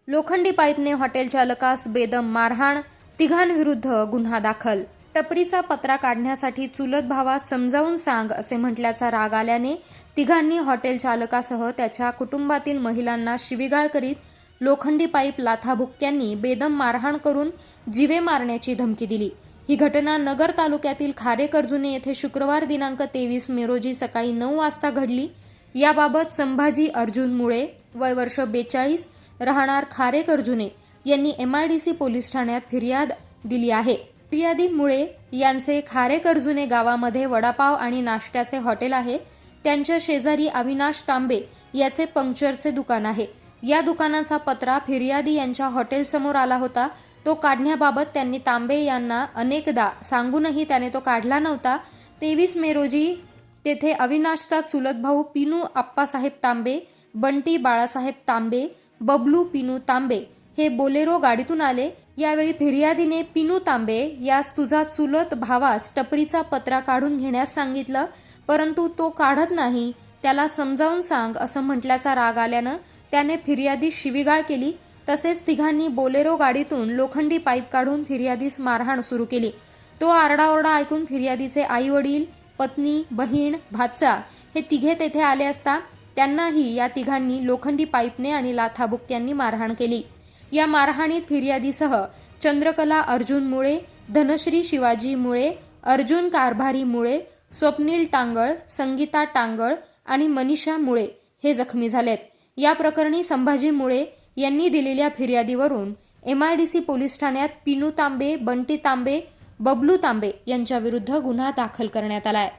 लोखंडी पाईपने हॉटेल चालकास बेदम मारहाण, तिघांविरुद्ध गुन्हा दाखल। टपरीचा पत्रा काढण्यासाठी चुलत भावास समजावून सांग असे म्हटल्याचा राग आल्याने तिघांनी हॉटेल चालकासह त्याच्या कुटुंबातील महिलांना शिवीगाळ करीत लोखंडी पाईप लाथाबुक्क्यांनी बेदम मारहाण करून जीवे मारण्याची धमकी दिली। ही घटना नगर तालुक्यातील खारेकर्जुने येथे शुक्रवार दिनांक 23 मे रोजी सकाळी 9 वाजता घडली। याबाबत संभाजी अर्जुन मुळे, वय वर्ष 42, राहणार खारेकर्जुने यांनी MIDC पोलीस ठाण्यात फिर्याद दिली आहे। फिर्यादी मुळे यांचे खारेकर्जुने गावामध्ये वडापाव आणि नाश्त्याचे हॉटेल आहे। त्यांच्या शेजारी अविनाश तांबे याचे पंक्चरचे दुकान आहे। या दुकानाचा पत्रा फिर्यादी यांच्या हॉटेल समोर आला होता। तो काढण्याबाबत त्यांनी तांबे यांना अनेकदा सांगूनही त्याने तो काढला नव्हता। 23 मे रोजी तेथे अविनाशचा चुलत भाऊ पिनू आप्पासाहेब तांबे, बंटी बाळासाहेब तांबे, बबलू पिनू तांबे हे बोलेरो गाडीतून आले। यावेळी फिर्यादीने पिनू तांबे यास तुझा चुलत भावास टपरीचा पत्रा काढून घेण्यास सांगितलं, परंतु तो काढत नाही, त्याला समजावून सांग असं म्हटल्याचा राग आल्यानं त्याने फिर्यादी शिवीगाळ केली। तसेच तिघांनी बोलेरो गाडीतून लोखंडी पाईप काढून फिर्यादीस मारहाण सुरू केली। तो आरडाओरडा ऐकून फिर्यादीचे आई वडील, पत्नी, बहीण, भाचा हे तिघे तेथे आले असता त्यांनाही या तिघांनी लोखंडी पाईपने आणि लाथाबुक्क्यांनी मारहाण केली। या मारहाणीत फिर्यादीसह चंद्रकला अर्जुन मुळे, धनश्री शिवाजी मुळे, अर्जुन कारभारी मुळे, स्वप्नील टांगळ, संगीता टांगळ आणि मनीषा मुळे हे जखमी झालेत। या प्रकरणी संभाजी मुळे यांनी दिलेल्या फिर्यादीवरून MIDC पोलीस ठाण्यात पिनू तांबे, बंटी तांबे, बबलू तांबे यांच्याविरुद्ध गुन्हा दाखल करण्यात आलाय।